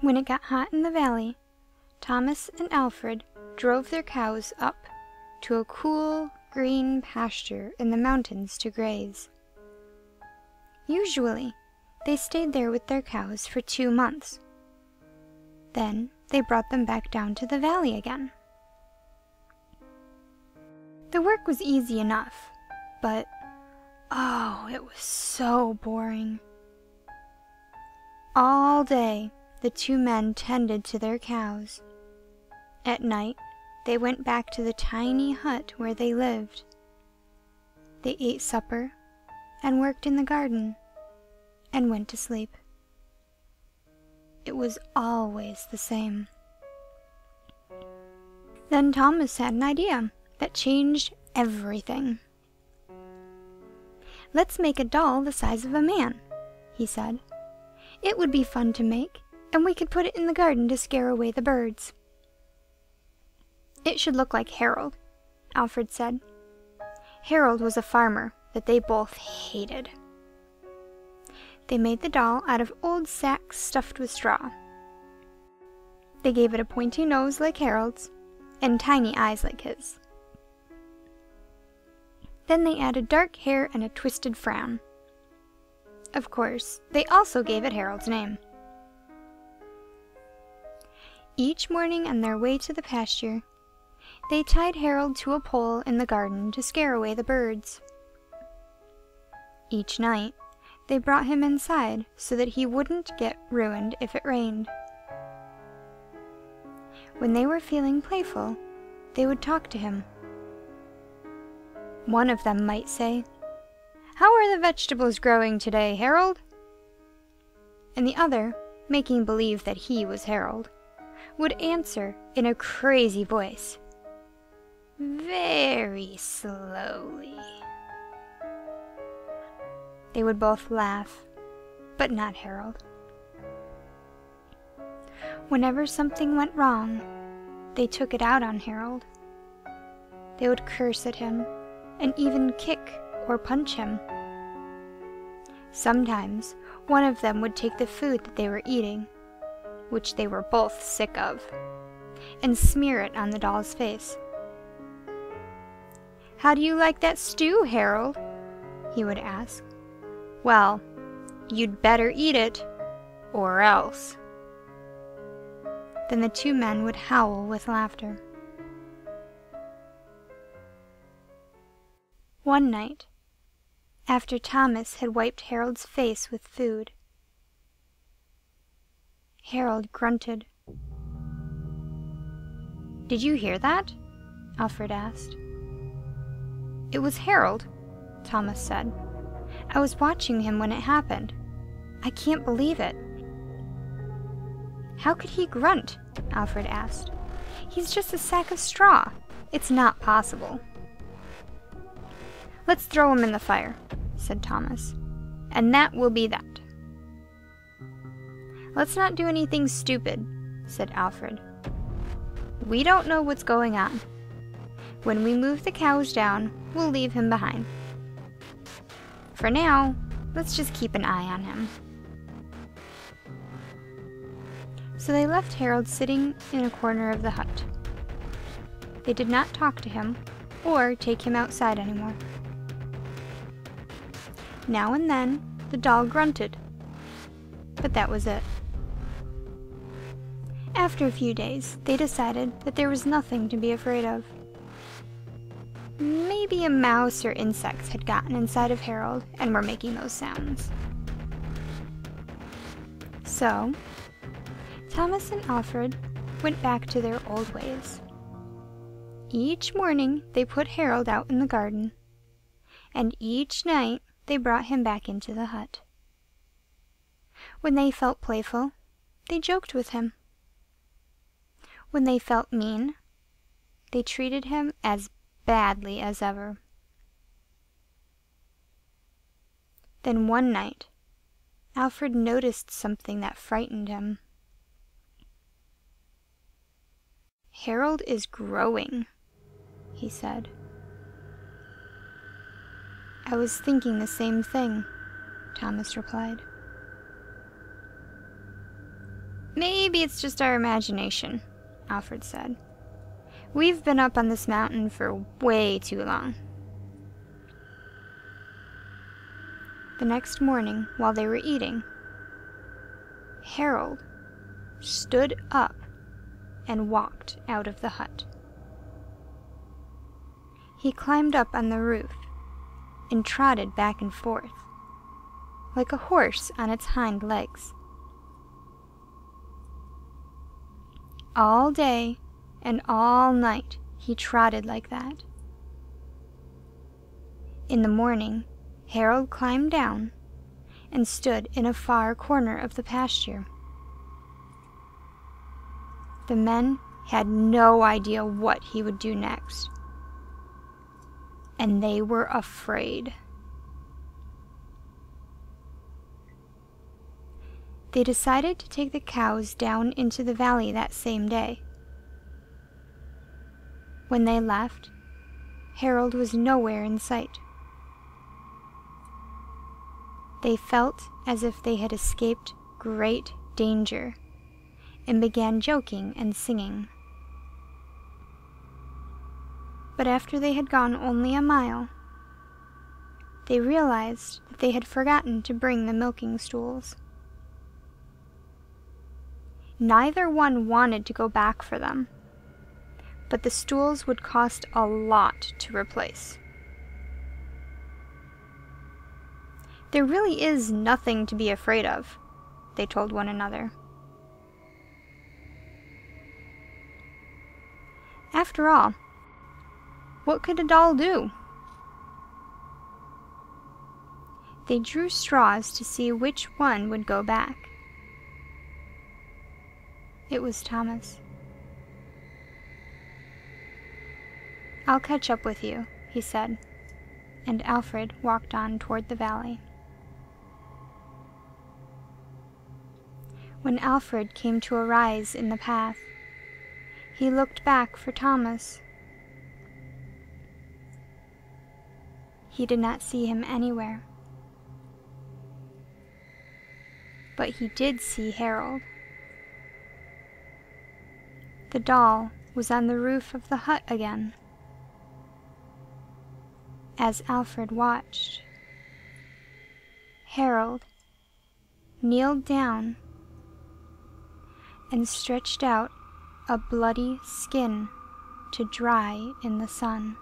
When it got hot in the valley, Thomas and Alfred drove their cows up to a cool, green pasture in the mountains to graze. Usually, they stayed there with their cows for 2 months. Then they brought them back down to the valley again. The work was easy enough, but oh, it was so boring. All day, the 2 men tended to their cows. At night, they went back to the tiny hut where they lived. They ate supper and worked in the garden and went to sleep. It was always the same. Then Thomas had an idea that changed everything. "Let's make a doll the size of a man," he said. "It would be fun to make, and we could put it in the garden to scare away the birds." "It should look like Harold," Alfred said. Harold was a farmer that they both hated. They made the doll out of old sacks stuffed with straw. They gave it a pointy nose like Harold's and tiny eyes like his. Then they added dark hair and a twisted frown. Of course, they also gave it Harold's name. Each morning on their way to the pasture, they tied Harold to a pole in the garden to scare away the birds. Each night, they brought him inside so that he wouldn't get ruined if it rained. When they were feeling playful, they would talk to him. One of them might say, "How are the vegetables growing today, Harold?" And the other, making believe that he was Harold, would answer in a crazy voice, very slowly. They would both laugh, but not Harold. Whenever something went wrong, they took it out on Harold. They would curse at him and even kick or punch him. Sometimes one of them would take the food that they were eating, which they were both sick of, and smear it on the doll's face. "How do you like that stew, Harold?" he would ask. "Well, you'd better eat it, or else." Then the 2 men would howl with laughter. One night, after Thomas had wiped Harold's face with food, Harold grunted. "Did you hear that?" Alfred asked. "It was Harold," Thomas said. "I was watching him when it happened. I can't believe it." "How could he grunt?" Alfred asked. "He's just a sack of straw. It's not possible." "Let's throw him in the fire," said Thomas, "and that will be that." "Let's not do anything stupid," said Alfred. "We don't know what's going on. When we move the cows down, we'll leave him behind. For now, let's just keep an eye on him." So they left Harold sitting in a corner of the hut. They did not talk to him or take him outside anymore. Now and then, the doll grunted, but that was it. After a few days, they decided that there was nothing to be afraid of. Maybe a mouse or insects had gotten inside of Harold and were making those sounds. So, Thomas and Alfred went back to their old ways. Each morning they put Harold out in the garden, and each night they brought him back into the hut. When they felt playful, they joked with him. When they felt mean, they treated him as badly as ever. Then one night, Alfred noticed something that frightened him. "Harold is growing," he said. "I was thinking the same thing," Thomas replied. Maybe it's just our imagination, Alfred said. We've been up on this mountain for way too long. The next morning, while they were eating, Harold stood up and walked out of the hut. He climbed up on the roof and trotted back and forth, like a horse on its hind legs. All day and all night he trotted like that. In the morning, Harold climbed down and stood in a far corner of the pasture. The men had no idea what he would do next, and they were afraid. They decided to take the cows down into the valley that same day. When they left, Harold was nowhere in sight. They felt as if they had escaped great danger and began joking and singing. But after they had gone only a mile, they realized that they had forgotten to bring the milking stools. Neither one wanted to go back for them, but the stools would cost a lot to replace. There really is nothing to be afraid of, they told one another. After all, what could a doll do? They drew straws to see which one would go back. It was Thomas. "I'll catch up with you," he said, and Alfred walked on toward the valley. When Alfred came to a rise in the path, he looked back for Thomas. He did not see him anywhere. But he did see Harold. The doll was on the roof of the hut again. As Alfred watched, Harold kneeled down and stretched out a bloody skin to dry in the sun.